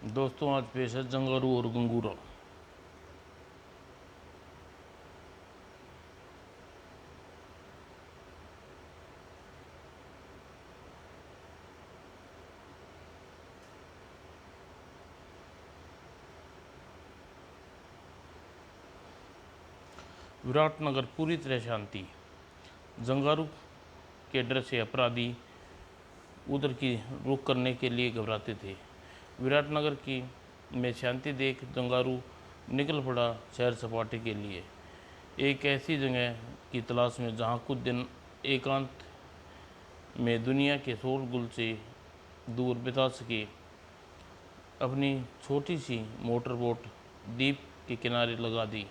दोस्तों, आज पेश है जंगारू और गंगूरा। विराटनगर पूरी तरह शांति। जंगारू के डर से अपराधी उधर की रुख करने के लिए घबराते थे। विराटनगर की में शांति देख जंगारू निकल पड़ा सैर सपाटे के लिए, एक ऐसी जगह की तलाश में जहाँ कुछ दिन एकांत में दुनिया के शोरगुल से दूर बिता सके। अपनी छोटी सी मोटर बोट द्वीप के किनारे लगा दी,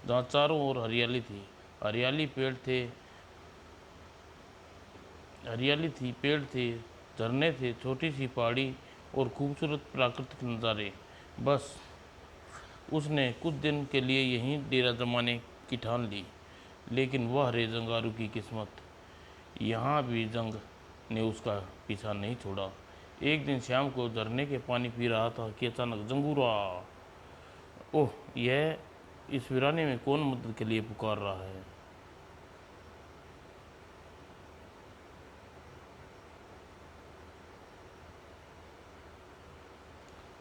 जहाँ चारों ओर हरियाली थी। हरियाली थी, पेड़ थे, झरने थे, छोटी सी पहाड़ी और खूबसूरत प्राकृतिक नज़ारे। बस उसने कुछ दिन के लिए यहीं डेरा जमाने की ठान ली। लेकिन वह रे जंगारू की किस्मत, यहाँ भी जंग ने उसका पीछा नहीं छोड़ा। एक दिन शाम को झरने के पानी पी रहा था कि अचानक जंगूरा, ओह, यह इस वीराने में कौन मदद के लिए पुकार रहा है।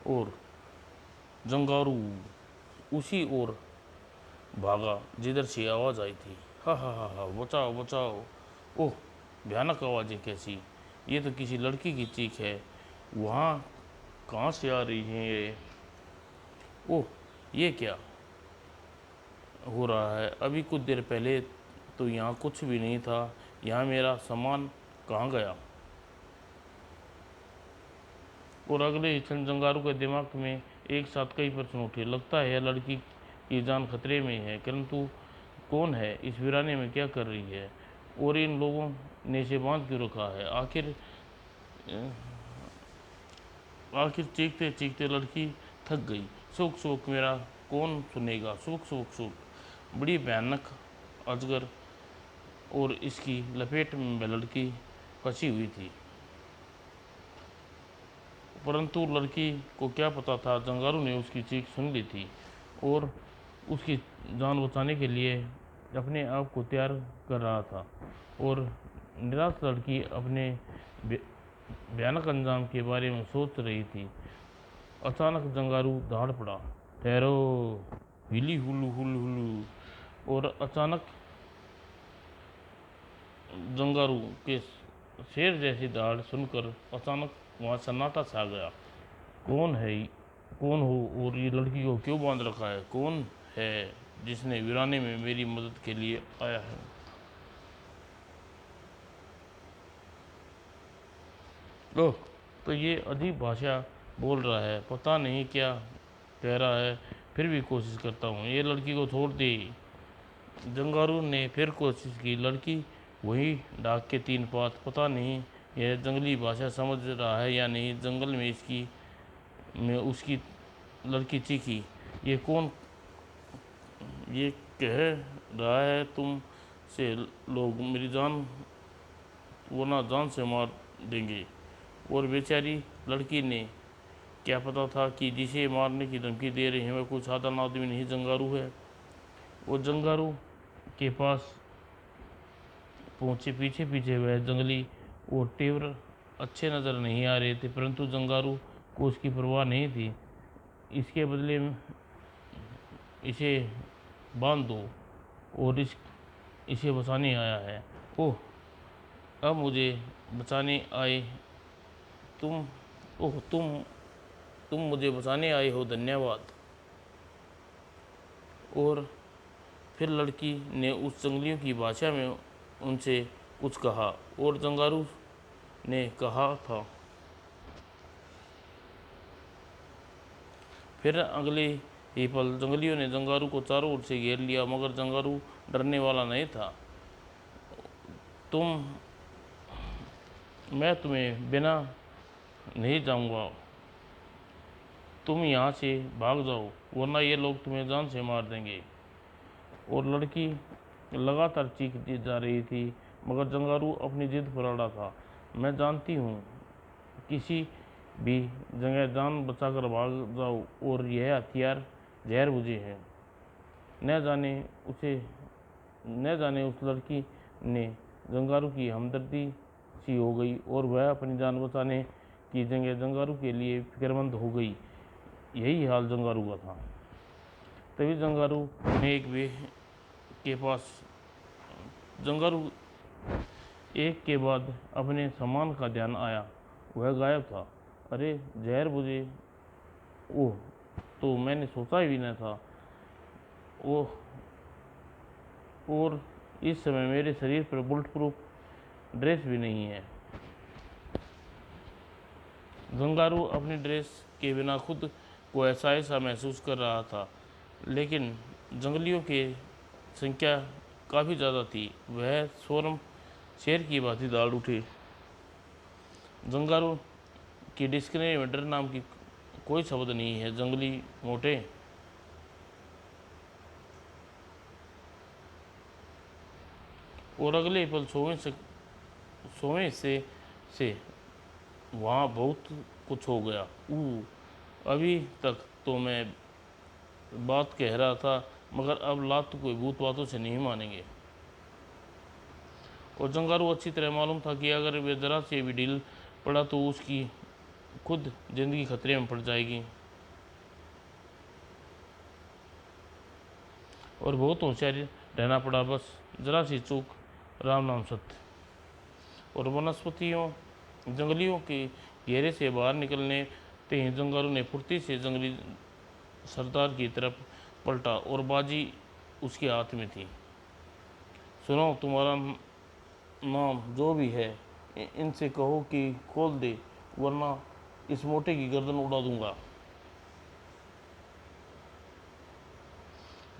और जंगारू उसी ओर भागा जिधर से आवाज़ आई थी। हा, बचाओ बचाओ। ओह, भयानक आवाज़ें कैसी, ये तो किसी लड़की की चीख है। वहाँ कहाँ से आ रही है ये? ओह, ये क्या हो रहा है? अभी कुछ देर पहले तो यहाँ कुछ भी नहीं था। यहाँ मेरा सामान कहाँ गया? और अगले ही क्षण जंगारू के दिमाग में एक साथ कई प्रश्न उठे। लगता है यह लड़की की जान खतरे में है, परंतु कौन है? इस वीराने में क्या कर रही है? और इन लोगों ने इसे बांध क्यों रखा है? आखिर चीखते चीखते लड़की थक गई। सुख सुख मेरा कौन सुनेगा? सुख सुख सुख। बड़ी भयानक अजगर और इसकी लपेट में लड़की फंसी हुई थी। परंतु लड़की को क्या पता था, जंगारू ने उसकी चीख सुन ली थी और उसकी जान बचाने के लिए अपने आप को तैयार कर रहा था। और निराश लड़की अपने भयानक अंजाम के बारे में सोच रही थी। अचानक जंगारू दहाड़ पड़ा। ठहरो, हिली हुलू हुलू हुलू। और अचानक जंगारू के शेर जैसी दहाड़ सुनकर अचानक वहाँ सन्नाटा छा गया। कौन है? कौन हो? और ये लड़की को क्यों बांध रखा है? कौन है जिसने वीराने में मेरी मदद के लिए आया है? ओह, तो ये अजीब भाषा बोल रहा है, पता नहीं क्या कह रहा है। फिर भी कोशिश करता हूँ, ये लड़की को छोड़ दे। जंगारू ने फिर कोशिश की। लड़की वही डाक के तीन पात। पता नहीं यह जंगली भाषा समझ रहा है या नहीं। जंगल में उसकी लड़की चीखी, ये कौन? ये कह रहा है तुम से लोग मेरी जान, वो ना जान से मार देंगे। और बेचारी लड़की ने क्या पता था कि जिसे मारने की धमकी दे रहे हैं वह कोई साधारण आदमी नहीं, जंगारू है। वो जंगारू के पास पहुंचे। पीछे पीछे वह जंगली और तीव्र अच्छे नज़र नहीं आ रहे थे, परंतु जंगारू को उसकी परवाह नहीं थी। इसके बदले में इसे बांध दो और इसे बचाने आया है। ओह, अब मुझे बचाने आए तुम? ओह, तुम मुझे बचाने आए हो, धन्यवाद। और फिर लड़की ने उस जंगलियों की भाषा में उनसे कुछ कहा और जंगारू ने कहा था। फिर अगले ही पल जंगलियों ने जंगारू को चारों ओर से घेर लिया, मगर जंगारू डरने वाला नहीं था। तुम मैं तुम्हें बिना नहीं जाऊंगा। तुम यहाँ से भाग जाओ, वरना ये लोग तुम्हें जान से मार देंगे। और लड़की लगातार चीखती जा रही थी, मगर जंगारू अपनी जिद पर अड़ा था। मैं जानती हूँ किसी भी जगह जान बचाकर भाग जाओ और यह हथियार जहर बुझे हैं। न जाने उस लड़की ने जंगारू की हमदर्दी सी हो गई और वह अपनी जान बचाने की जगह जंगारू के लिए फिक्रमंद हो गई। यही हाल जंगारू का था। तभी जंगारू ने एक के बाद अपने सामान का ध्यान आया। वह गायब था। अरे जहर बुझे, ओह, तो मैंने सोचा भी न था। ओह, और इस समय मेरे शरीर पर बुलेट प्रूफ ड्रेस भी नहीं है। जंगारू अपनी ड्रेस के बिना खुद को ऐसा महसूस कर रहा था, लेकिन जंगलियों की संख्या काफ़ी ज़्यादा थी। वह स्वरम शेर की भांति दौड़ उठे। जंगारू की डिक्शनरी में डर नाम की कोई शब्द नहीं है। जंगली मोटे, और अगले पल सोए से वहाँ बहुत कुछ हो गया। अभी तक तो मैं बात कह रहा था, मगर अब लात कोई भूत बातों से नहीं मानेंगे। और जंगारू अच्छी तरह मालूम था कि अगर वे जरा से भी ढील पड़ा तो उसकी खुद जिंदगी खतरे में पड़ जाएगी। और बहुत होशियार रहना पड़ा। बस जरा सी चूक, राम नाम सत्य। और जंगलियों के घेरे से बाहर निकलने ते ही जंगारू ने फुर्ती से जंगली सरदार की तरफ पलटा और बाजी उसके हाथ में थी। सुनो, तुम्हारा नाम जो भी है, इनसे कहो कि खोल दे, वरना इस मोटे की गर्दन उड़ा दूंगा।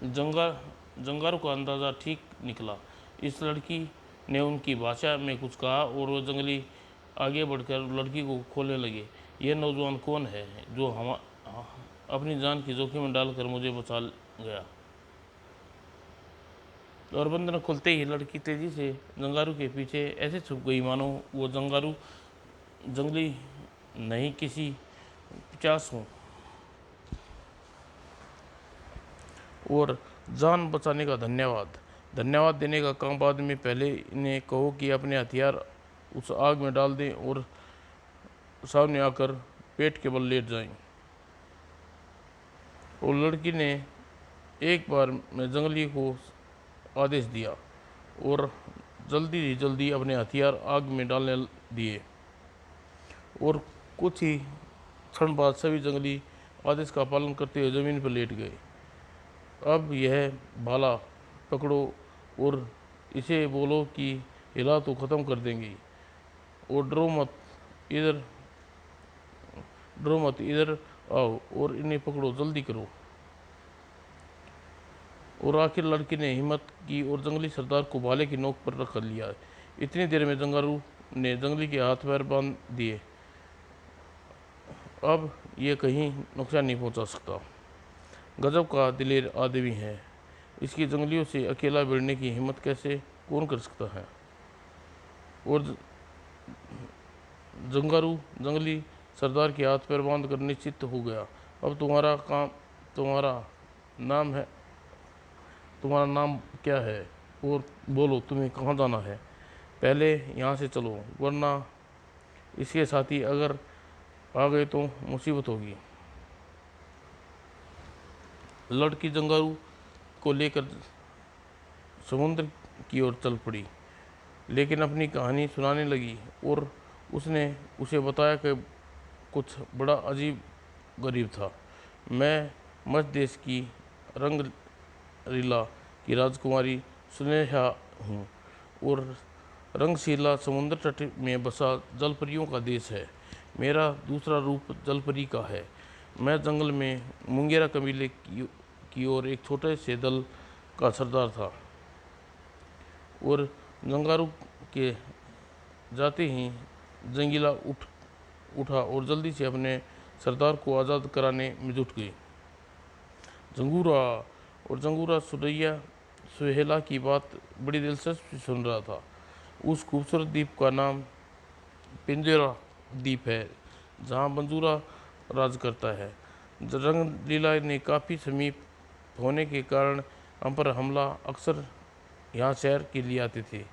जंगारू का अंदाज़ा ठीक निकला। इस लड़की ने उनकी भाषा में कुछ कहा और वो जंगली आगे बढ़कर लड़की को खोलने लगे। यह नौजवान कौन है जो अपनी जान की जोखिम में डालकर मुझे बचा गया? और बंधन खुलते ही लड़की तेजी से जंगारू के पीछे ऐसे छुप गई मानो वो जंगली नहीं किसी 50 हो। और जान बचाने का धन्यवाद देने का काम बाद में। पहले इन्हें कहो कि अपने हथियार उस आग में डाल दें और सामने आकर पेट के बल लेट जाएं। और लड़की ने एक बार में जंगली को आदेश दिया और जल्दी अपने हथियार आग में डालने दिए। और कुछ ही क्षण बाद सभी जंगली आदेश का पालन करते हुए ज़मीन पर लेट गए। अब यह भाला पकड़ो और इसे बोलो कि हिला तो ख़त्म कर देंगे। और डरो मत, इधर आओ और इन्हें पकड़ो, जल्दी करो। और आखिर लड़की ने हिम्मत की और जंगली सरदार को भाले की नोक पर रख लिया। इतनी देर में जंगारू ने जंगली के हाथ पैर बांध दिए। अब ये कहीं नुकसान नहीं पहुंचा सकता। गजब का दिलेर आदमी है। इसकी जंगलियों से अकेला भिड़ने की हिम्मत कौन कर सकता है? और जंगली सरदार के हाथ पैर बांध कर निश्चित हो गया। अब तुम्हारा नाम क्या है? और बोलो, तुम्हें कहाँ जाना है? पहले यहाँ से चलो, वरना इसके साथी अगर आ गए तो मुसीबत होगी। लड़की जंगारू को लेकर समुद्र की ओर चल पड़ी, लेकिन अपनी कहानी सुनाने लगी। और उसने उसे बताया कि कुछ बड़ा अजीब गरीब था। मैं मध्य देश की रंगलीला की राजकुमारी सुनेहा हूँ और रंगशीला समुद्र तट में बसा जलपरियों का देश है। मेरा दूसरा रूप जलपरी का है। मैं जंगल में मुंगेरा कबीले की ओर एक छोटे से दल का सरदार था। और जंगारू के जाते ही जंगीला उठा और जल्दी से अपने सरदार को आज़ाद कराने में जुट गई। जंगूरा सुहेला की बात बड़ी दिलचस्पी सुन रहा था। उस खूबसूरत द्वीप का नाम पिंजरा द्वीप है, जहाँ मंजूरा राज करता है। रंगलीला ने काफ़ी समीप होने के कारण हम पर हमला अक्सर यहाँ शहर के लिए आते थे।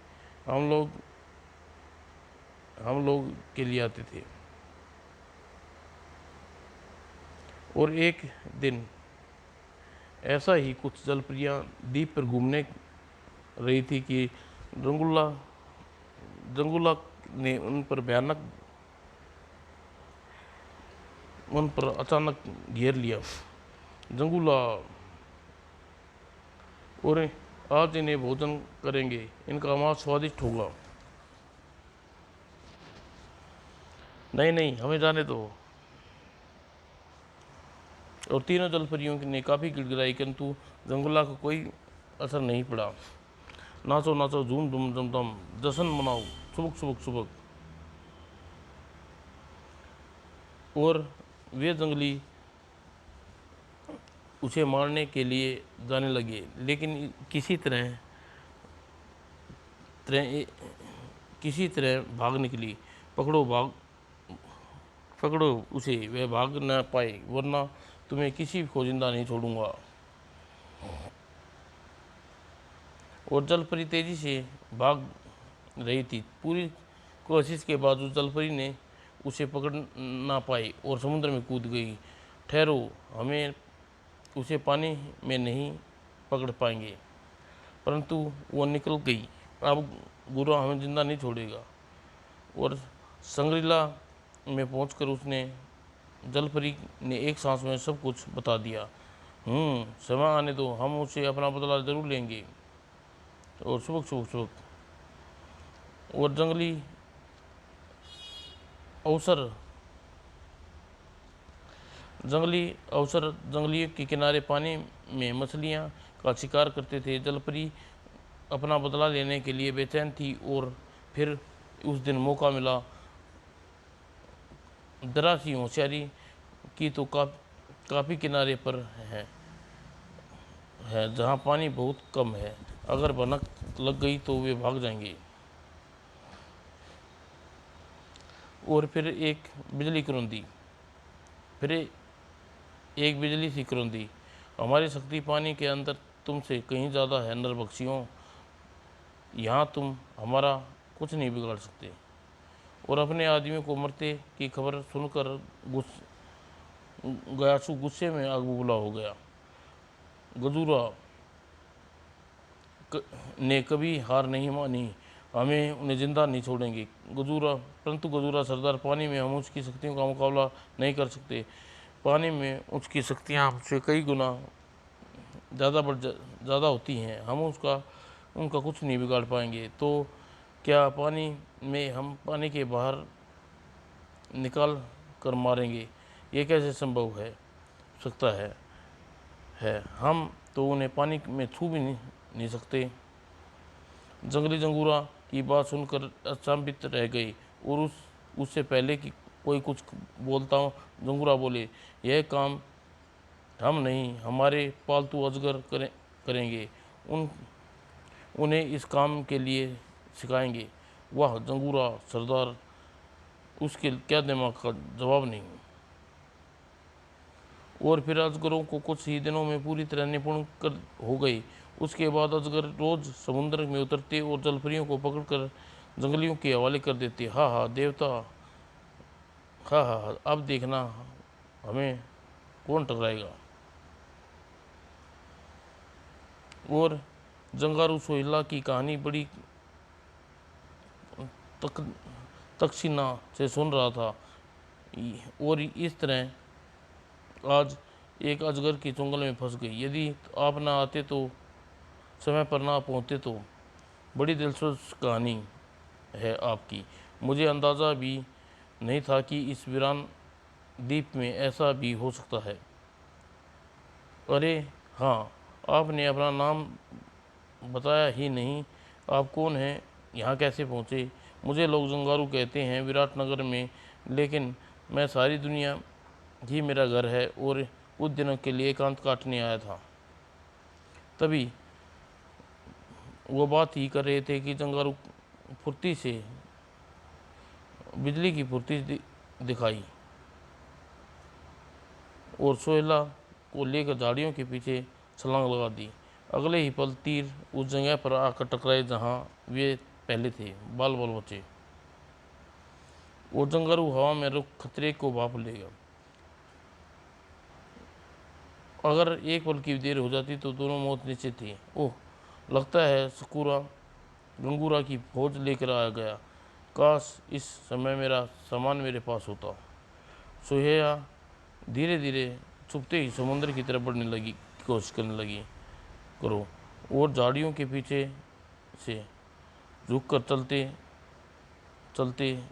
हम लोग के लिए आते थे। और एक दिन ऐसा ही कुछ जलप्रियाँ द्वीप पर घूमने रही थी कि रंगुल्ला जंगुला ने उन पर अचानक घेर लिया। जंगुला, और आज इन्हें भोजन करेंगे, इनका मांस स्वादिष्ट होगा। नहीं नहीं, हमें जाने दो। और तीनों जलपरियों ने काफ़ी गिड़गिड़ाई, किंतु जंगुला को कोई असर नहीं पड़ा। नाचो नाचो, झूम झूम झम झम, जश्न मनाओ, सुबक सुबक सुबक। और वे जंगली उसे मारने के लिए जाने लगे, लेकिन किसी तरह भाग निकली। पकड़ो उसे, वह भाग न पाए, वरना तुम्हें किसी भी को जिंदा नहीं छोड़ूंगा। और जलपरी तेजी से भाग रही थी। पूरी कोशिश के बावजूद जलपरी ने उसे पकड़ ना पाई और समुद्र में कूद गई। ठहरो, हमें उसे पानी में नहीं पकड़ पाएंगे। परंतु वो निकल गई। अब गुरा हमें जिंदा नहीं छोड़ेगा। और संग्रीला में पहुंचकर उसने जलपरी ने एक सांस में सब कुछ बता दिया। समय आने दो, हम उसे अपना बदला जरूर लेंगे। और सुबक सुबक सुबक। और जंगलियों के किनारे पानी में मछलियाँ का शिकार करते थे। जलपरी अपना बदला लेने के लिए बेचैन थी। और फिर उस दिन मौका मिला। जरा सी होशियारी की तो काफ़ी किनारे पर है जहाँ पानी बहुत कम है। अगर भनक लग गई तो वे भाग जाएंगे। और फिर एक बिजली सी करौंदी, हमारी शक्ति पानी के अंदर तुमसे कहीं ज़्यादा है नरभक्षियों। यहाँ तुम हमारा कुछ नहीं बिगाड़ सकते। और अपने आदमियों को मरते की खबर सुनकर गयासु गुस्से में आग बबूला हो गया। गजूरा ने कभी हार नहीं मानी, हमें उन्हें जिंदा नहीं छोड़ेंगे। परंतु गजूरा सरदार, पानी में हम उसकी शक्तियों का मुकाबला नहीं कर सकते। पानी में उसकी शक्तियाँ हमसे कई गुना ज़्यादा होती हैं। हम उनका कुछ नहीं बिगाड़ पाएंगे। तो क्या पानी में हम पानी के बाहर निकाल कर मारेंगे? ये कैसे संभव है सकता है? हम तो उन्हें पानी में छू भी नहीं सकते। जंगली जंगूरा की बात सुनकर अचंभित रह गई। और उससे पहले कि कोई कुछ बोलता हूँ, जंगूरा बोले, यह काम हम नहीं, हमारे पालतू अजगर करेंगे। उन्हें इस काम के लिए सिखाएंगे। वाह जंगूरा सरदार, उसके क्या दिमाग का जवाब नहीं। और फिर अजगरों को कुछ ही दिनों में पूरी तरह निपुण हो गई। उसके बाद अजगर रोज समुद्र में उतरते और जलपरियों को पकड़कर जंगलियों के हवाले कर देते। हा हा देवता, हा हा, अब देखना हमें कौन टकराएगा। और जंगारू सोहिला की कहानी बड़ी तकसीना से सुन रहा था। और इस तरह आज एक अजगर की चुंगल में फंस गई। यदि आप ना आते तो, समय पर ना पहुँचते तो। बड़ी दिलचस्प कहानी है आपकी। मुझे अंदाज़ा भी नहीं था कि इस वीरान द्वीप में ऐसा भी हो सकता है। अरे हाँ, आपने अपना नाम बताया ही नहीं। आप कौन हैं, यहाँ कैसे पहुँचे? मुझे लोग जंगारू कहते हैं विराटनगर में, लेकिन मैं सारी दुनिया ही मेरा घर है और कुछ दिनों के लिए एकांत काटने आया था। तभी वो बात ही कर रहे थे कि जंगारू फुर्ती से बिजली की फुर्ती दिखाई। और सोहेला को लेकर झाड़ियों के पीछे छलांग लगा दी। अगले ही पल तीर उस जगह पर आकर टकराए जहां वे पहले थे। बाल बाल बचे। और जंगारू हवा में रुक खतरे को भाप लेगा। अगर एक पल की देर हो जाती तो दोनों मौत निश्चित थी। ओह, लगता है सकूरा गंगूरा की फौज लेकर आ गया। काश इस समय मेरा सामान मेरे पास होता। सोहेला धीरे धीरे छुपते ही समुद्र की तरफ बढ़ने लगी कोशिश करने लगी करो और झाड़ियों के पीछे से रुक कर चलते चलते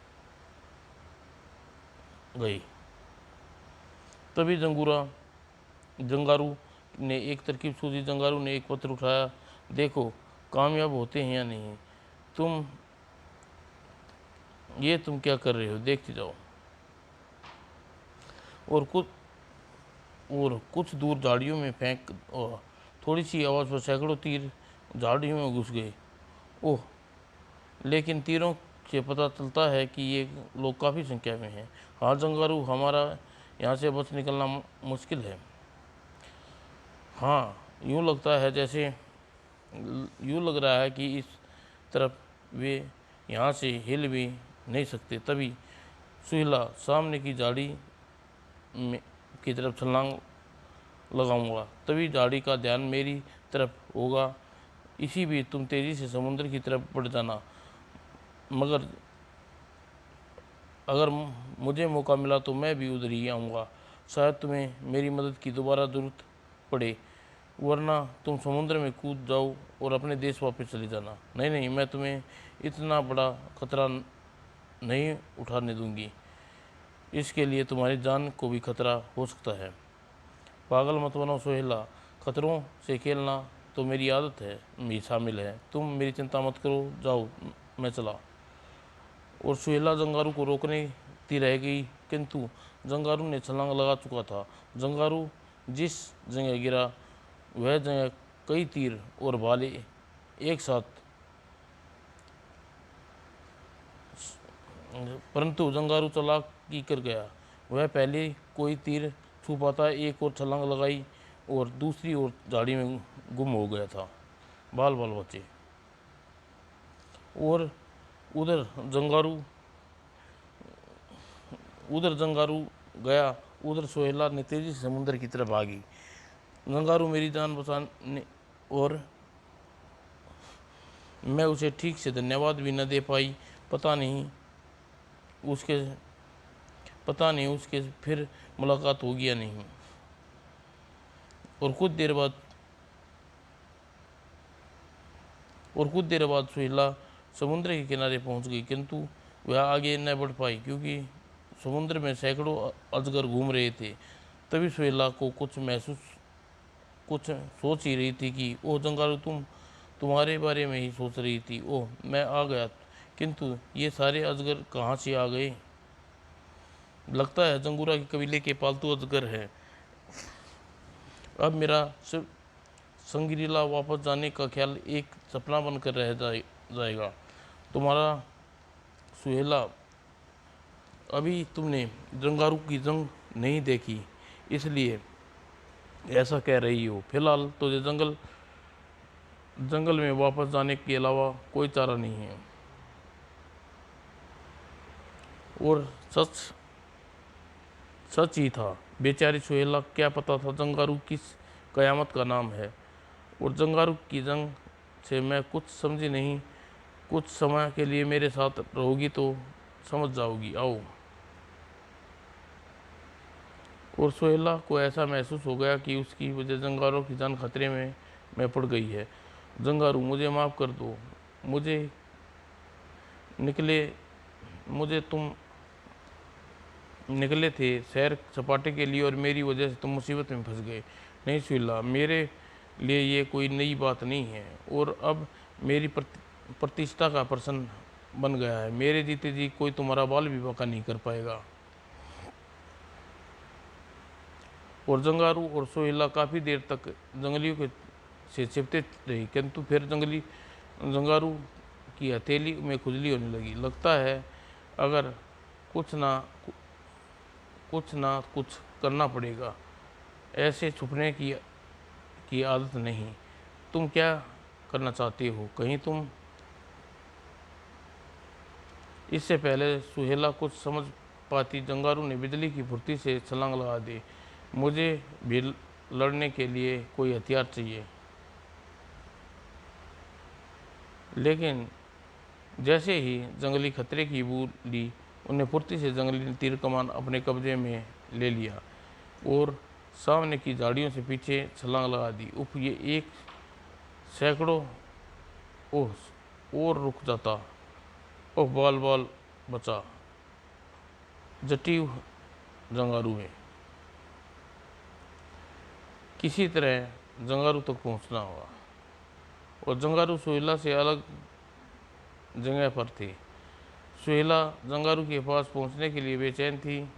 गई। तभी जंगारू ने एक तरकीब सूझी। जंगारू ने एक पत्थर उठाया। देखो कामयाब होते हैं या नहीं। तुम क्या कर रहे हो, देखते जाओ। और कुछ दूर झाड़ियों में फेंक और थोड़ी सी आवाज़ पर सैकड़ों तीर झाड़ियों में घुस गए। ओह, लेकिन तीरों से पता चलता है कि ये लोग काफ़ी संख्या में हैं। हाँ जंगारू, हमारा यहाँ से बच निकलना मुश्किल है। हाँ, यूँ लग रहा है कि इस तरफ वे यहाँ से हिल भी नहीं सकते। तभी सोहेला सामने की झाड़ी की तरफ छलांग लगाऊंगा, तभी झाड़ी का ध्यान मेरी तरफ होगा। इसी बीच तुम तेज़ी से समुद्र की तरफ बढ़ जाना। मगर अगर मुझे मौका मिला तो मैं भी उधर ही आऊँगा। शायद तुम्हें मेरी मदद की दोबारा ज़रूरत पड़े, वरना तुम समुद्र में कूद जाओ और अपने देश वापस चले जाना। नहीं नहीं, मैं तुम्हें इतना बड़ा खतरा नहीं उठाने दूंगी। इसके लिए तुम्हारी जान को भी खतरा हो सकता है। पागल मत बनो सोहेला, खतरों से खेलना तो मेरी आदत है भी शामिल है। तुम मेरी चिंता मत करो, जाओ, मैं चला। और सोहेला जंगारू को रोकने ती रह गई, किंतु जंगारू ने छलांग लगा चुका था। जंगारू जिस जगह गिरा वह जगह कई तीर और भाले एक साथ, परंतु जंगारू चालाकी कर गया। वह पहले कोई तीर छू पाता एक और छलांग लगाई और दूसरी ओर झाड़ी में गुम हो गया था। बाल बाल बचे। और उधर जंगारू गया, उधर सोहेला ने तेजी से समुद्र की तरफ भागी। जंगारू मेरी जान बचाने और मैं उसे ठीक से धन्यवाद भी न दे पाई। पता नहीं उसके फिर मुलाकात होगी या नहीं। और कुछ देर बाद सोहेला समुद्र के किनारे पहुंच गई, किंतु वह आगे न बढ़ पाई क्योंकि समुद्र में सैकड़ों अजगर घूम रहे थे। तभी सोहेला को कुछ सोच ही रही थी कि ओह जंगारू, तुम्हारे बारे में ही सोच रही थी। ओह, मैं आ गया, किंतु ये सारे अजगर कहाँ से आ गए? लगता है जंगूरा के कबीले के पालतू अजगर है। अब मेरा संगरीला वापस जाने का ख्याल एक सपना बनकर रह जाएगा। तुम्हारा सोहेला, अभी तुमने जंगारू की जंग नहीं देखी, इसलिए ऐसा कह रही हो। फिलहाल तुझे जंगल में वापस जाने के अलावा कोई चारा नहीं है। और सच ही था। बेचारी सोहेला, क्या पता था जंगारू किस कयामत का नाम है। और जंगारू की जंग से मैं कुछ समझी नहीं। कुछ समय के लिए मेरे साथ रहोगी तो समझ जाओगी, आओ। और सोहेला को ऐसा महसूस हो गया कि उसकी वजह जंगारू की जान खतरे में पड़ गई है। जंगारू, मुझे माफ़ कर दो। तुम निकले थे सैर सपाटे के लिए और मेरी वजह से तुम मुसीबत में फंस गए। नहीं सोहेला, मेरे लिए ये कोई नई बात नहीं है और अब मेरी प्रतिष्ठा का प्रश्न बन गया है। मेरे जीते जी कोई तुम्हारा बाल भी बांका नहीं कर पाएगा। और जंगारू और सोहेला काफ़ी देर तक जंगलियों से छिपते रही, किंतु फिर जंगारू की हथेली में खुजली होने लगी। लगता है अगर कुछ ना कुछ करना पड़ेगा। ऐसे छुपने की आदत नहीं। तुम क्या करना चाहती हो? कहीं तुम इससे पहले सुहेला कुछ समझ पाती, जंगारू ने बिजली की फुर्ती से छलांग लगा दी। मुझे भी लड़ने के लिए कोई हथियार चाहिए। लेकिन जैसे ही जंगली खतरे की बू ली, उन्हें फुर्ती से जंगली तीर कमान अपने कब्जे में ले लिया और सामने की झाड़ियों से पीछे छलांग लगा दी। उफ, ये एक सैकड़ों, ओह और रुक जाता। ओह, बाल बाल बचा। जटी जंगारू में किसी तरह जंगारू तक पहुंचना होगा। और जंगारू सुहेला से अलग जगह पर थी। सुहेला जंगारू के पास पहुंचने के लिए बेचैन थी।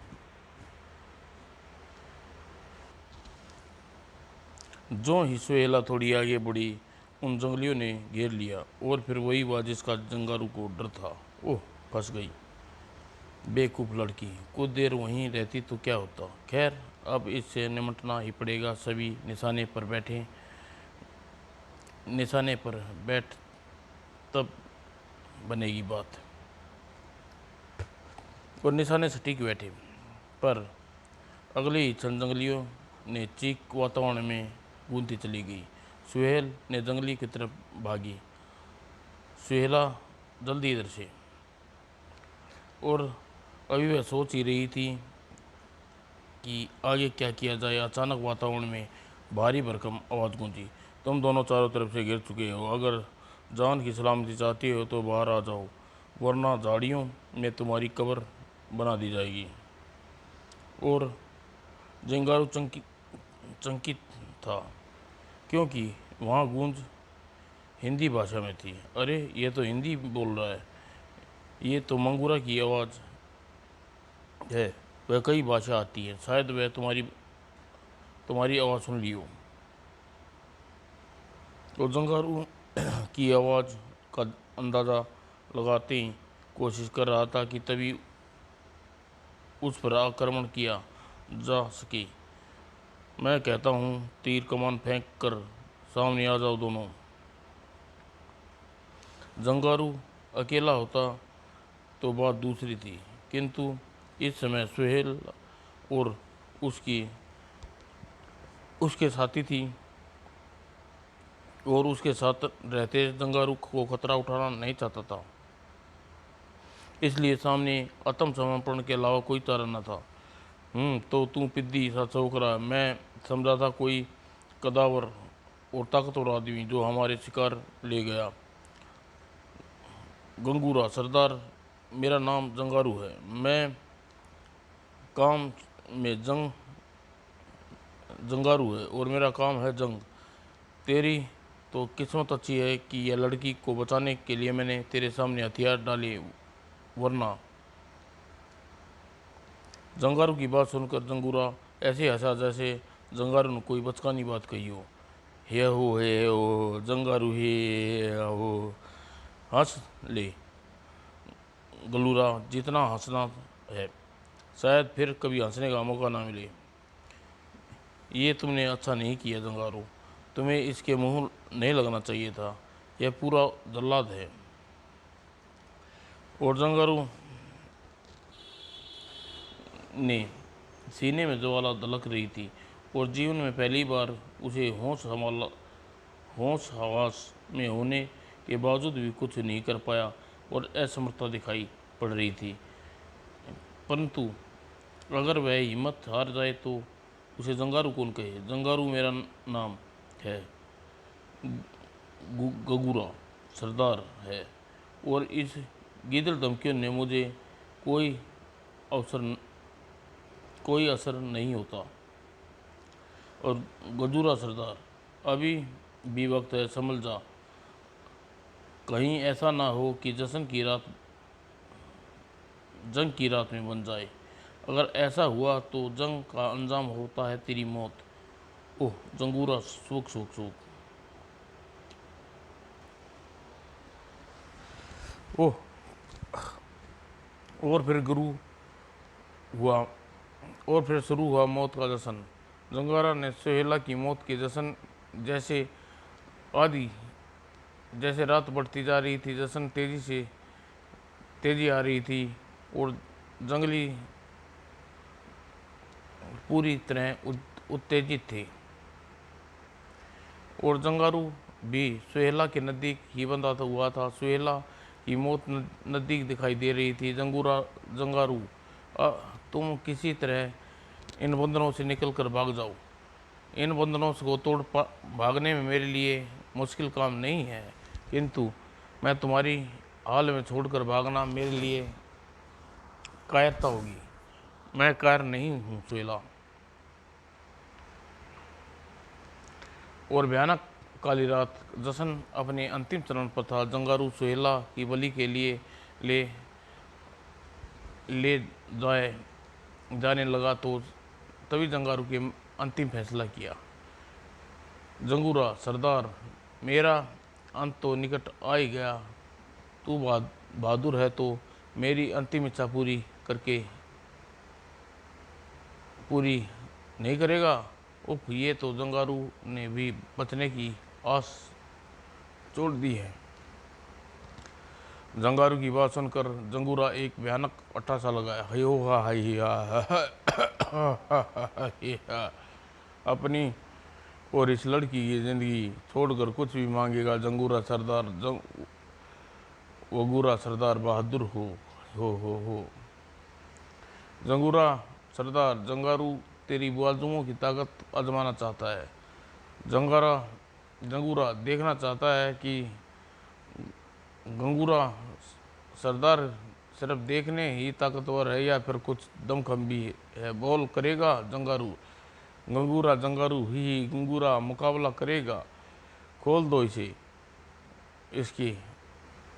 जो ही सुहेला थोड़ी आगे बढ़ी, उन जंगलियों ने घेर लिया और फिर वही हुआ जिसका जंगारू को डर था। ओह, फंस गई बेवकूफ़ लड़की। कुछ देर वहीं रहती तो क्या होता। खैर, अब इससे निमटना ही पड़ेगा। सभी निशाने पर बैठ तब बनेगी बात। और निशाने से ठीक बैठे, पर अगले ही क्षण जंगलियों ने चीख वातावरण में गूंजती चली गई। सुहेल ने जंगली की तरफ भागी। सुहेला, जल्दी इधर से। और अभी वह सोच ही रही थी कि आगे क्या किया जाए, अचानक वातावरण में भारी भरकम आवाज़ गूंजी। तुम दोनों चारों तरफ से घिर चुके हो। अगर जान की सलामती चाहती हो तो बाहर आ जाओ, वरना झाड़ियों में तुम्हारी कब्र बना दी जाएगी। और जंगारू चंकित था, क्योंकि वहाँ गूंज हिंदी भाषा में थी। अरे, ये तो हिंदी बोल रहा है। ये तो मंगूरा की आवाज़ है। वह कई भाषा आती है। शायद वह तुम्हारी आवाज़ सुन लियो। तो जंगारू की आवाज़ का अंदाज़ा लगाते ही कोशिश कर रहा था कि तभी उस पर आक्रमण किया जा सके। मैं कहता हूँ, तीर कमान फेंक कर सामने आ जाओ दोनों। जंगारू अकेला होता तो बात दूसरी थी, किंतु इस समय सुहेल और उसके साथी थी, और उसके साथ रहते जंगारू को खतरा उठाना नहीं चाहता था। इसलिए सामने आत्मसमर्पण के अलावा कोई चारा न था। तो तू पिद्दी सा चौंक रहा है। मैं समझा था कोई कदावर और ताकतवर आदमी जो हमारे शिकार ले गया। गंगूरा सरदार, मेरा नाम जंगारू है। मैं काम में जंगारू है और मेरा काम है जंग। तेरी तो किस्मत अच्छी है कि यह लड़की को बचाने के लिए मैंने तेरे सामने हथियार डाले, वरना। जंगारू की बात सुनकर जंगूरा ऐसे हंसा जैसे जंगारू ने कोई बचकानी बात कही हो। हे हो जंगारू, हे हो। हंस ले गलूरा, जितना हंसना है। शायद फिर कभी हंसने का मौका ना मिले। ये तुमने अच्छा नहीं किया जंगारू। तुम्हें इसके मुंह नहीं लगना चाहिए था। यह पूरा जल्लाद है। और जंगारू ने सीने में ज्वाला दलक रही थी, और जीवन में पहली बार उसे होश हवास में होने के बावजूद भी कुछ नहीं कर पाया और असमर्थता दिखाई पड़ रही थी। परंतु अगर वह हिम्मत हार जाए तो उसे जंगारू कौन कहे। जंगारू मेरा नाम है, गगूरा सरदार है, और इस गीदड़ धमकियों ने मुझे कोई असर नहीं होता। और गजूरा सरदार, अभी भी वक्त है, संभल जा। कहीं ऐसा ना हो कि जंग की रात में बन जाए। अगर ऐसा हुआ तो जंग का अंजाम होता है तेरी मौत। ओह जंगूरा, सूख सूख सूख। ओह, और फिर शुरू हुआ मौत का जश्न। जंगारा ने सुहेला की मौत के जश्न जैसे आदि जैसे रात बढ़ती जा रही थी, जश्न तेजी आ रही थी और जंगली पूरी तरह उत्तेजित थे। और जंगारू भी सुहेला के नज़दीक ही बंधा हुआ था। सुहेला की मौत नज़दीक दिखाई दे रही थी। जंगारू तुम किसी तरह इन बंधनों से निकल कर भाग जाओ। इन बंधनों को भागने में मेरे लिए मुश्किल काम नहीं है, किंतु मैं तुम्हारी हाल में छोड़कर भागना मेरे लिए कायरता होगी। मैं कायर नहीं हूँ सुहेला। और भयानक काली रात जश्न अपने अंतिम चरण पर था। जंगारू सुहेला की बलि के लिए ले ले जाने लगा तो तभी जंगारू के अंतिम फैसला किया। जंगूरा सरदार, मेरा अंत तो निकट आ ही गया। तू बहादुर है तो मेरी अंतिम इच्छा पूरी नहीं करेगा। उफ, ये तो जंगारू ने भी बचने की आस छोड़ दी है। जंगारू की बात सुनकर जंगूरा एक भयानक अट्ठासा लगाया। हयो हा हा अपनी और इस लड़की की जिंदगी छोड़कर कुछ भी मांगेगा जंगूरा सरदार। वगूरा सरदार बहादुर हो। जंगूरा सरदार, जंगारू तेरी बाजुओं की ताकत आजमाना चाहता है। जंगूरा देखना चाहता है कि गंगूरा सरदार सिर्फ देखने ही ताकतवर है या फिर कुछ दमखम भी है। बोल करेगा जंगारू। गंगूरा मुकाबला करेगा। खोल दो इसकी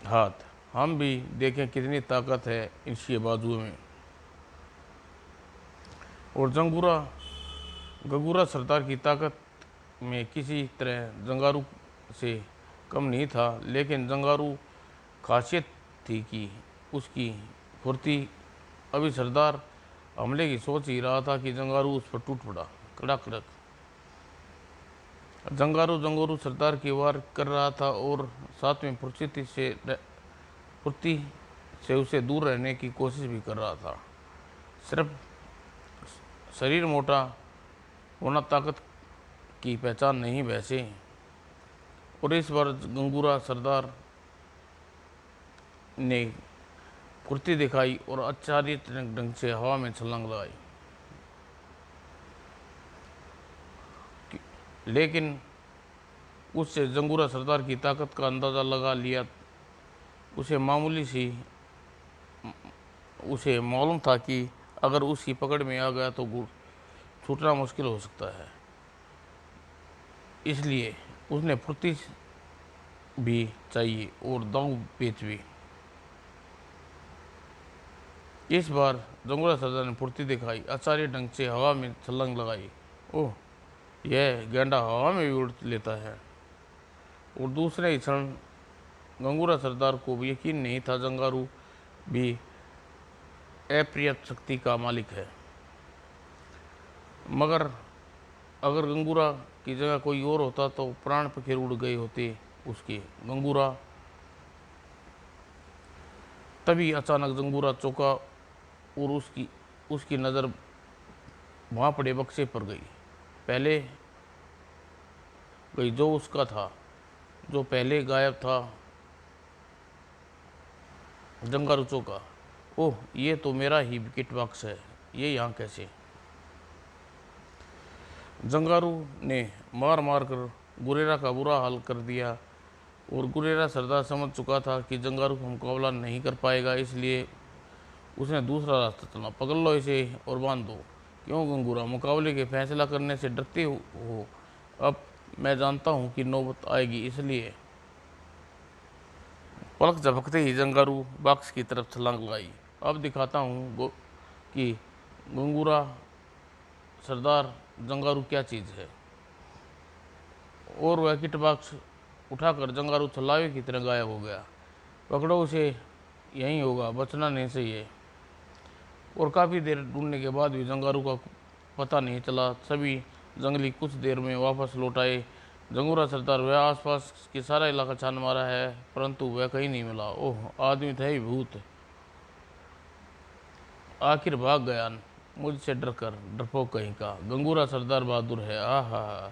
हाथ, हम भी देखें कितनी ताकत है इसके बाजुओं में। और गंगूरा सरदार की ताकत में किसी तरह जंगारू से कम नहीं था, लेकिन जंगारू खासियत थी कि उसकी फुर्ती। अभी सरदार हमले की सोच ही रहा था कि जंगारू उस पर टूट पड़ा। कड़क जंगारू सरदार की वार कर रहा था और साथ में फुर्ती से उसे दूर रहने की कोशिश भी कर रहा था। सिर्फ शरीर मोटा होना ताकत की पहचान नहीं वैसे। और इस बार गंगूरा सरदार ने फुर्ती दिखाई और आश्चर्यजनक ढंग से हवा में छलांग लगाई। लेकिन उससे जंगूरा सरदार की ताकत का अंदाज़ा लगा लिया। उसे मालूम था कि अगर उसकी पकड़ में आ गया तो छूटना मुश्किल हो सकता है। इसलिए उसने फुर्ती भी चाहिए और दांव पेच भी। इस बार जंगूरा सरदार ने फुर्ती दिखाई, आश्चर्य ढंग से हवा में छलांग लगाई। ओह, यह गेंडा हवा में भी उड़ लेता है। और दूसरे ही क्षण गंगूरा सरदार को भी यकीन नहीं था जंगारू भी अपर्याप्त शक्ति का मालिक है। मगर अगर गंगूरा की जगह कोई और होता तो प्राण पखेर उड़ गए होते उसके। गंगूरा तभी अचानक जंगूरा चौंका और उसकी नज़र वहाँ पड़े बक्से पर गई जो उसका था, जो पहले गायब था। जंगारू चौंका। ओह, ये तो मेरा ही विकेट बॉक्स है, ये यहाँ कैसे? जंगारू ने मार कर गुरेरा का बुरा हाल कर दिया और गुरेरा सरदार समझ चुका था कि जंगारू का मुकाबला नहीं कर पाएगा, इसलिए उसने दूसरा रास्ता चुना। पकड़ लो इसे और बांध दो। क्यों गंगूरा, मुकाबले के फैसला करने से डरते हो? अब मैं जानता हूँ कि नौबत आएगी, इसलिए। पलक झपकते ही जंगारू बॉक्स की तरफ छलांग लगाई। अब दिखाता हूँ कि गंगूरा सरदार जंगारू क्या चीज़ है। और वह किट बॉक्स उठाकर जंगारू छलावे की तरह गायब हो गया। पकड़ो उसे, यहीं होगा, बचना नहीं चाहिए। और काफ़ी देर ढूंढने के बाद भी जंगारू का पता नहीं चला। सभी जंगली कुछ देर में वापस लौट आए। जंगूरा सरदार, वह आसपास के सारा इलाका छान मारा है, परंतु वह कहीं नहीं मिला। ओह, आदमी था ही भूत, आखिर भाग गया मुझसे डरकर, डरपोक कहीं का। गंगूरा सरदार बहादुर है। आहा।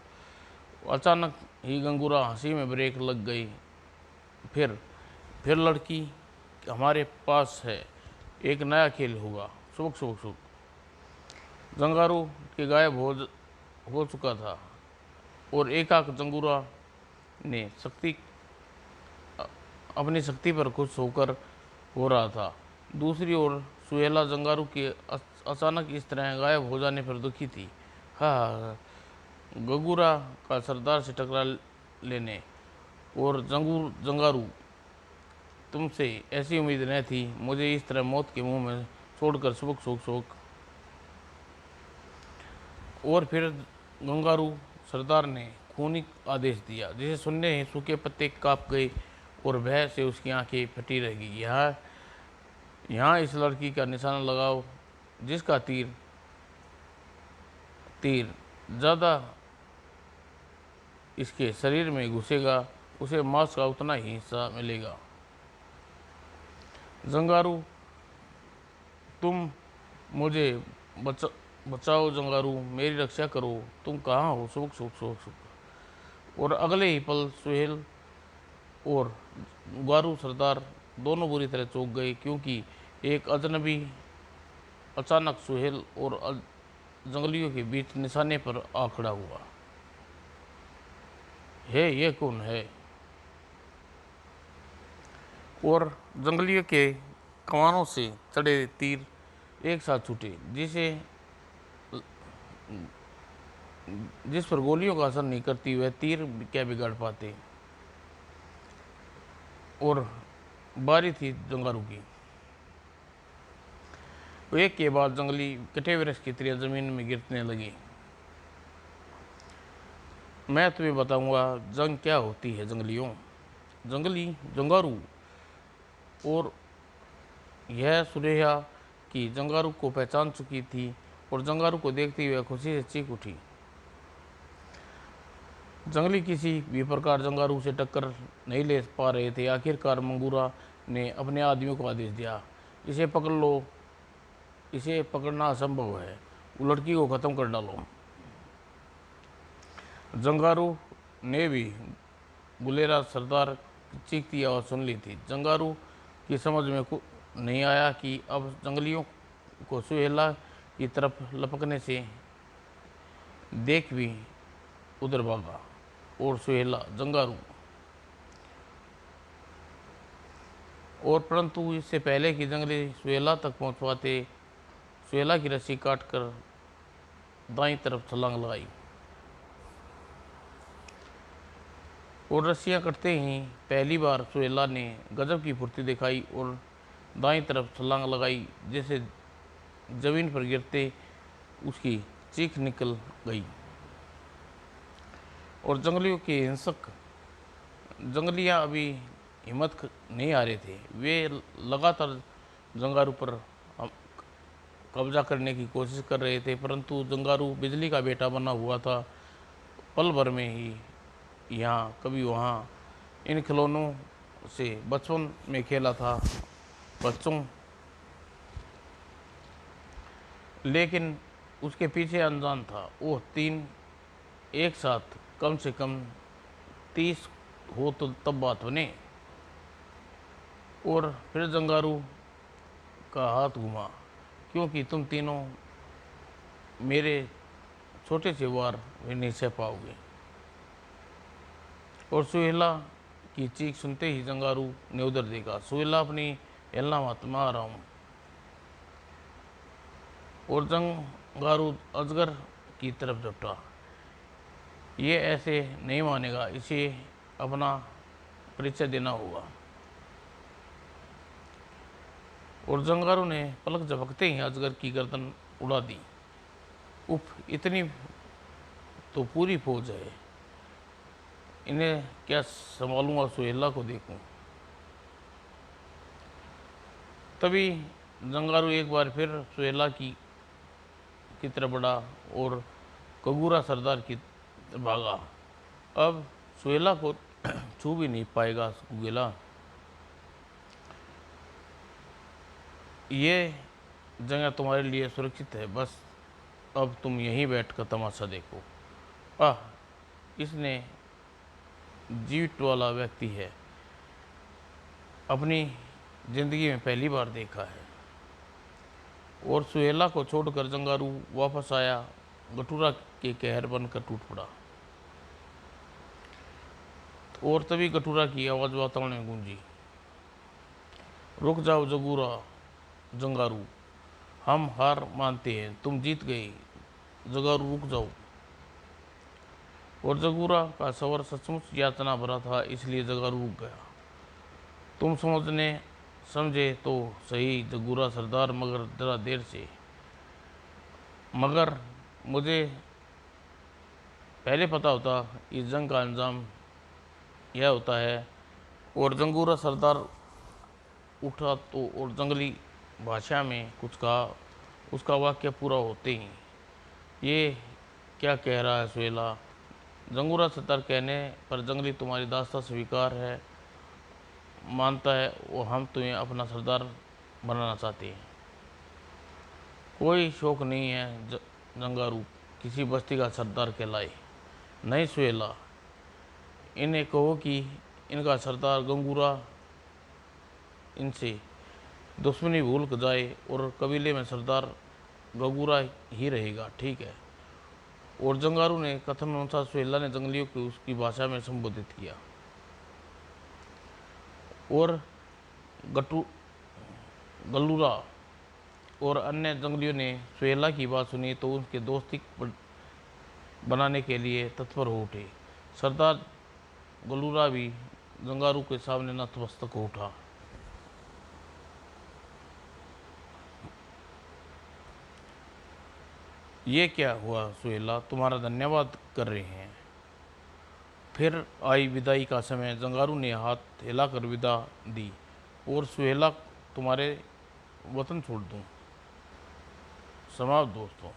अचानक ही गंगूरा हंसी में ब्रेक लग गई। फिर लड़की, हमारे पास है एक नया खेल होगा। सुबक सुबक सुबक। जंगारू के गायब हो चुका था और एकाक जंगूरा ने अपनी शक्ति पर खुश होकर हो रहा था। दूसरी ओर सुहेला जंगारू के अचानक इस तरह गायब हो जाने पर दुखी थी। हाँ, गंगूरा का सरदार से टकरा लेने और जंगारू, तुमसे ऐसी उम्मीद न थी, मुझे इस तरह मौत के मुंह में छोड़कर सुबक सुबक सुबक। और फिर गंगारू सरदार ने खूनी आदेश दिया, जिसे सुनने ही सूखे पत्ते कांप गए और भय से उसकी आंखें फटी रह गई। यहाँ इस लड़की का निशाना लगाओ, जिसका तीर ज़्यादा इसके शरीर में घुसेगा, उसे मांस का उतना ही हिस्सा मिलेगा। जंगारू, तुम मुझे बचाओ। जंगारू, मेरी रक्षा करो। तुम कहाँ हो? सुबक सुबक सुबक सुबक। और अगले ही पल सुहेल और गारू सरदार दोनों बुरी तरह चौंक गए, क्योंकि एक अजनबी अचानक सुहेल और जंगलियों के बीच निशाने पर आ खड़ा हुआ। ये कौन है? और जंगलियों के कमानों से चढ़े तीर एक साथ छूटे, जिस पर गोलियों का असर नहीं करती, वह तीर क्या बिगाड़ पाते। और बारी थी जंगारू की। एक के बाद जंगली कटे वृक्ष की तरह जमीन में गिरने लगी। मैं तुम्हें बताऊंगा जंग क्या होती है जंगलियों। जंगारू और यह सुरेहा की जंगारू को पहचान चुकी थी और जंगारू को देखते हुए खुशी से चीख उठी। जंगली किसी भी प्रकार जंगारू से टक्कर नहीं ले पा रहे थे। आखिरकार मंगूरा ने अपने आदमियों को आदेश दिया, इसे पकड़ लो, इसे पकड़ना असंभव है, वो लड़की को ख़त्म कर डालो। जंगारू ने भी गुलेरा सरदार की चीखती आवाज़ सुन ली थी। जंगारू की समझ में नहीं आया कि अब जंगलियों को सुहेला की तरफ लपकने से देख भी उधर भागा और सुहेला जंगारू। और परंतु इससे पहले कि जंगली सुहेला तक पहुंच पाते, सुहेला की रस्सी काटकर दाईं तरफ छलांग लगाई और रस्सियां कटते ही पहली बार सुहेला ने गजब की फुर्ती दिखाई और दाईं तरफ छलांग लगाई। जैसे जमीन पर गिरते उसकी चीख निकल गई और जंगलियों के हिंसक जंगलियां अभी हिम्मत नहीं आ रहे थे। वे लगातार जंगारू पर कब्जा करने की कोशिश कर रहे थे, परंतु जंगारू बिजली का बेटा बना हुआ था। पल भर में ही यहाँ कभी वहाँ इन खिलौनों से बचपन में खेला था बच्चों, लेकिन उसके पीछे अनजान था। वो तीन एक साथ कम से कम 30 हो तो तब बात बने। और फिर जंगारू का हाथ घुमा, क्योंकि तुम तीनों मेरे छोटे से वार में नहीं सह पाओगे। और सुहेला की चीख सुनते ही जंगारू ने उधर देखा। सुहेला, अपनी हिलना मत, मैं आ रहा हूँ। और जंगारू अजगर की तरफ झपटा। ये ऐसे नहीं मानेगा, इसे अपना परिचय देना होगा। और जंगारू ने पलक झपकते ही अजगर की गर्दन उड़ा दी। उफ, इतनी तो पूरी फौज है, इन्हें क्या संभालूंगा, सुहेला को देखूं। तभी जंगारू एक बार फिर सुहेला की तरफ बढ़ा और गंगूरा सरदार की भागा। अब सुहेला को छू भी नहीं पाएगा सुहेला। ये जगह तुम्हारे लिए सुरक्षित है, बस अब तुम यहीं बैठकर तमाशा देखो। आह, इसने जीवित वाला व्यक्ति है, अपनी जिंदगी में पहली बार देखा है। और सुहेला को छोड़कर जंगारू वापस आया, गठूरा के कहर बनकर टूट पड़ा। और तभी गठूरा की आवाज़ वातावरण में गूंजी, रुक जाओ जंगारू, हम हार मानते हैं, तुम जीत गए, जंगारू रुक जाओ। और जंगूरा का सवर सचमुच यातना भरा था, इसलिए जंगारू रुक गया। तुम समझे तो सही जंगूरा सरदार, मगर जरा देर से। मगर मुझे पहले पता होता इस जंग का अंजाम यह होता है। और जंगूरा सरदार उठा तो और जंगली भाषा में कुछ कहा। उसका वाक्य पूरा होते ही, ये क्या कह रहा है सुहेला? जंगूरा सरदार कहने पर जंगली तुम्हारी दास्तां स्वीकार है, मानता है, और हम तुम्हें अपना सरदार बनाना चाहते हैं। कोई शौक नहीं है जंगारू किसी बस्ती का सरदार कहलाए। नहीं सुहेला, इन्हें कहो कि इनका सरदार गंगूरा इनसे दुश्मनी भूल जाए और कबीले में सरदार गंगूरा ही रहेगा, ठीक है? और जंगारू ने कथन अनुसार सुहेला ने जंगलियों को उसकी भाषा में संबोधित किया। और गल्लूरा और अन्य जंगलियों ने सुहेला की बात सुनी तो उनके दोस्ती बनाने के लिए तत्पर हो उठे। सरदार गल्लूरा भी जंगारू के सामने नतमस्तक हो उठा। ये क्या हुआ सुहेला, तुम्हारा धन्यवाद कर रहे हैं। फिर आई विदाई का समय। जंगारू ने हाथ हिलाकर विदा दी। और सुहेला, तुम्हारे वतन छोड़ दूं। समाप्त दोस्तों।